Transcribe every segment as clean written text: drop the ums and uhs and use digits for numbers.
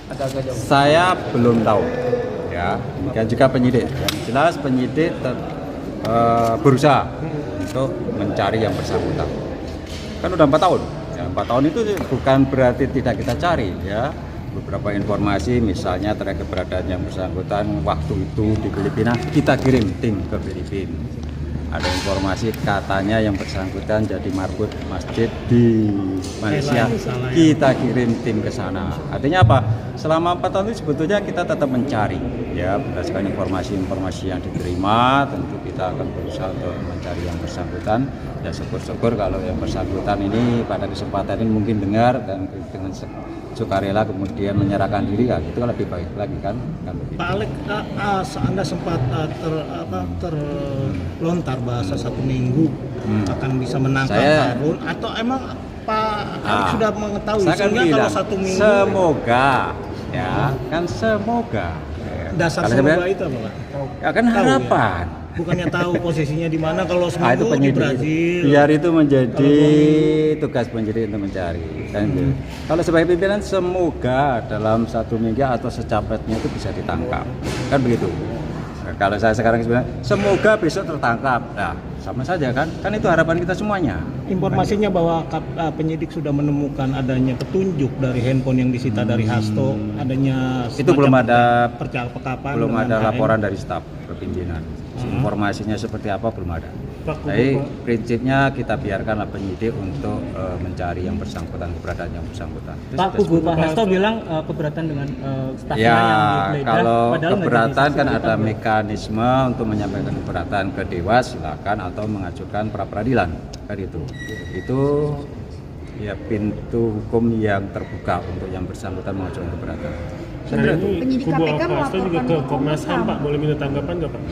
agak-agak jauh. Saya belum tahu, ya. Dan juga penyidik. Yang jelas penyidik berusaha untuk mencari yang bersangkutan. Kan udah 4 tahun. Ya, 4 tahun itu bukan berarti tidak kita cari, ya. Beberapa informasi, misalnya terkait keberadaan yang bersangkutan waktu itu di Filipina, kita kirim tim ke Filipina. Ada informasi katanya yang bersangkutan jadi marbot masjid di Malaysia, kita kirim tim ke sana. Artinya apa? Selama 4 tahun itu sebetulnya kita tetap mencari, ya, berdasarkan informasi-informasi yang diterima. Tentu kita akan berusaha untuk mencari yang bersangkutan. Ya syukur-syukur kalau yang bersangkutan ini pada kesempatan ini mungkin dengar dan dengan sukarela kemudian menyerahkan diri, ya itu lebih baik lagi kan begitu. Pak Alek, Anda sempat terlontar bahasa 1 minggu akan bisa menangkap Harun, atau emang Pak Alek sudah mengetahui sehingga kalau 1 minggu semoga, ya kan, semoga dasar semoga itu apa Pak? Ya kan harapan. Ya? Bukannya tahu posisinya di mana kalau seminggu itu di Brazil. Biar itu menjadi tugas penyidik untuk mencari. Kan gitu. Kalau sebagai pimpinan semoga dalam 1 minggu atau secepatnya itu bisa ditangkap. Kan begitu. Nah, kalau saya sekarang sebenarnya semoga besok tertangkap. Nah, sama saja kan? Kan itu harapan kita semuanya. Informasinya bahwa penyidik sudah menemukan adanya petunjuk dari handphone yang disita dari Hasto, adanya itu belum ada percakapan, belum ada laporan dari staf kepimpinan. Informasinya seperti apa belum ada. Jadi prinsipnya kita biarkanlah penyidik untuk mencari yang bersangkutan, keberadaan yang bersangkutan. Pak Kubu Pak Hasto bilang keberatan dengan stafnya ya, yang digeledah. kalau Padahal keberatan kan ada mekanisme untuk menyampaikan keberatan ke Dewas, silakan, atau mengajukan pra peradilan kan itu ya pintu hukum yang terbuka untuk yang bersangkutan mengajukan keberatan. Ini Kubu Hasto juga ke Komnas HAM, Pak, boleh minta tanggapan nggak Pak?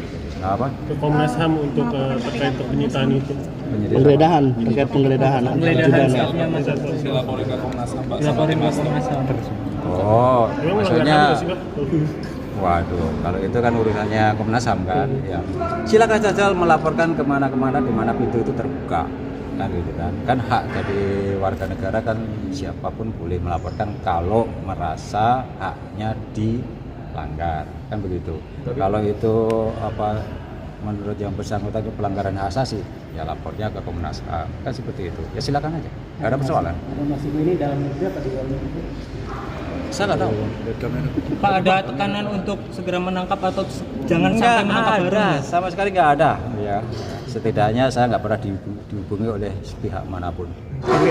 Apa? Ke Komnas HAM untuk terkait penyitaan itu. penggeledahan, terkait penggeledahan. Dilaporin ke Komnas HAM. Oh, maksudnya nggak sih, Pak? waduh, kalau itu kan urusannya Komnas HAM kan. Ya. Silakan saja melaporkan kemana-kemana di mana pintu itu terbuka. Kan gitu kan. Kan hak dari warga negara kan siapapun boleh melaporkan kalau merasa haknya dilanggar. Kan begitu. Kalau itu menurut yang bersangkutan itu pelanggaran hak asasi, ya lapornya ke Komnas HAM. Kan seperti itu. Ya silakan aja. Enggak ada persoalan. Masih ini dalam negeri apa di luar negeri? Saya nggak tahu. Pak, ada tekanan untuk segera menangkap atau jangan sampai menangkap Harun? Sama sekali nggak ada. Ya, setidaknya saya nggak pernah dihubungi oleh pihak manapun. Tapi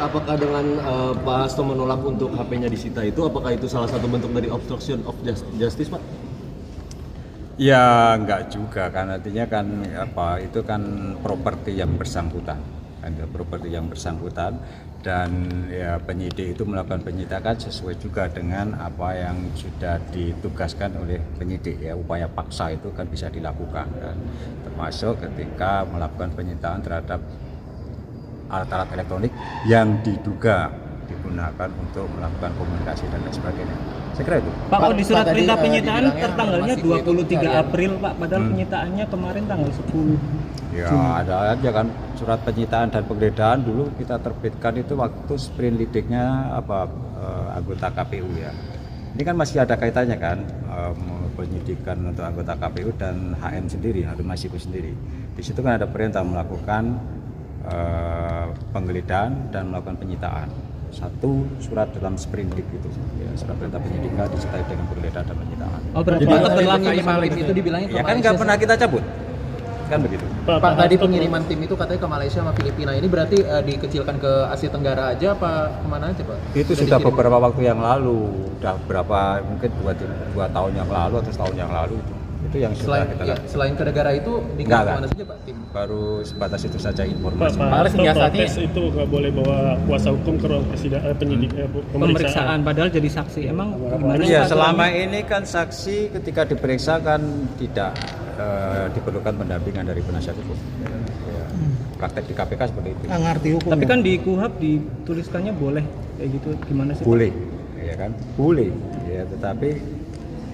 apakah dengan Pak Hasto menolak untuk HP-nya disita itu, apakah itu salah satu bentuk dari obstruction of justice, Pak? Ya nggak juga kan, artinya kan itu kan properti yang bersangkutan. Ada properti yang bersangkutan, dan ya penyidik itu melakukan penyitaan sesuai juga dengan apa yang sudah ditugaskan oleh penyidik, ya upaya paksa itu kan bisa dilakukan, dan termasuk ketika melakukan penyitaan terhadap alat-alat elektronik yang diduga digunakan untuk melakukan komunikasi dan lain sebagainya. Saya kira itu. Pak, kok di surat perintah penyitaan tertanggalnya 23 April Pak, padahal penyitaannya kemarin tanggal 10 Ya Juni. ada aja kan surat penyitaan dan penggeledahan dulu kita terbitkan itu waktu sprint lidiknya anggota KPU ya. Ini kan masih ada kaitannya kan penyidikan untuk anggota KPU dan HM sendiri, Harun Masiku sendiri. Di situ kan ada perintah melakukan penggeledahan dan melakukan penyitaan. Satu surat dalam sprindik itu, ya, surat perintah penyidikan disertai dengan penggeledahan dan penyitaan. Oh, berarti berlaku itu dibilangnya ke Ya kan nggak pernah kita cabut, kan begitu. Pak, tadi pengiriman tim itu katanya ke Malaysia sama Filipina, ini berarti dikecilkan ke Asia Tenggara aja apa kemana aja Pak? Itu sudah beberapa waktu yang lalu, udah berapa mungkin 2 tahun yang lalu atau setahun yang lalu itu yang sudah kita lakukan. Selain ke negara itu dikirim kemana saja Pak tim? Baru sebatas itu saja Pak informasi. Hasto protes itu nggak boleh bawa kuasa hukum ke ruang penyidik pemeriksaan padahal jadi saksi. Emang gimana? Iya, selama ini kan saksi ketika diperiksa kan tidak diperlukan pendampingan dari penasihat hukum. Ya, praktek di KPK seperti itu. Nggak ngerti hukum. Tapi kan di KUHP dituliskannya boleh kayak gitu, gimana sih? Boleh, ya kan? Boleh. Ya, tetapi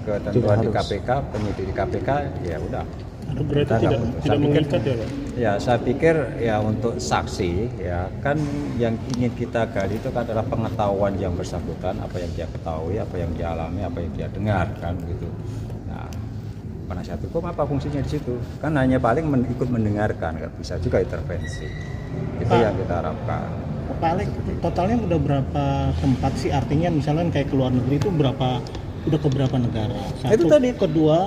ketentuan di KPK, penyidik di KPK ya udah Berarti Kita nggak tidak butuh. tidak Saya pikir- mengikat ya Pak? Ya, saya pikir ya untuk saksi ya kan yang ingin kita gali itu kan adalah pengetahuan yang bersangkutan, apa yang dia ketahui, apa yang dia alami, apa yang dia dengar kan gitu. Nah, penasihat hukum apa fungsinya di situ? Kan hanya paling ikut mendengarkan, nggak bisa juga intervensi. Itu Pak. yang kita harapkan. Pak Alek, totalnya udah berapa tempat sih? Artinya misalnya kayak ke luar negeri itu udah ke berapa negara? Satu, Itu tadi. kedua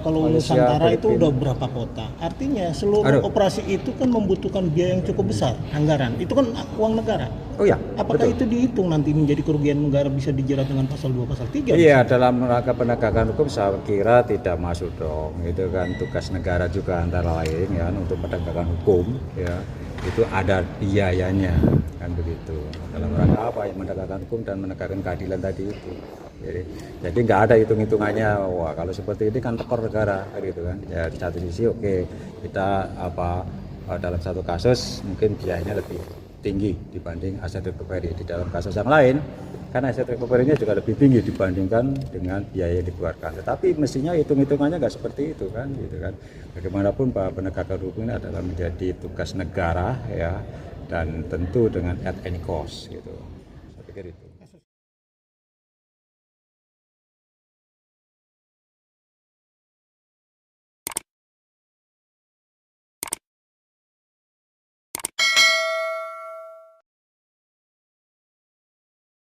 kalau Malaysia, Nusantara itu Filipina. udah berapa kota? Artinya seluruh Aduh. operasi itu kan membutuhkan biaya yang cukup besar, anggaran. Itu kan uang negara. Oh ya, Apakah betul. itu dihitung nanti menjadi kerugian negara bisa dijerat dengan pasal 2, pasal 3? Iya, dalam rangka penegakan hukum saya kira tidak masuk dong. Itu kan tugas negara juga antara lain ya untuk penegakan hukum ya. Itu ada biayanya kan begitu. Dalam rangka apa yang menegakkan hukum dan menegakkan keadilan tadi itu. Jadi nggak ada hitung-hitungannya. Wah, kalau seperti ini kan tekor negara kan gitu kan. Ya di satu sisi oke, kita dalam satu kasus mungkin biayanya lebih tinggi dibanding aset recovery. Di dalam kasus yang lain kan aset recovery-nya juga lebih tinggi dibandingkan dengan biaya yang dikeluarkan. Tetapi mestinya hitung-hitungannya nggak seperti itu kan, gitu kan. Bagaimanapun bahwa penegakan hukum ini adalah menjadi tugas negara ya, dan tentu dengan at any cost gitu. Saya pikir itu.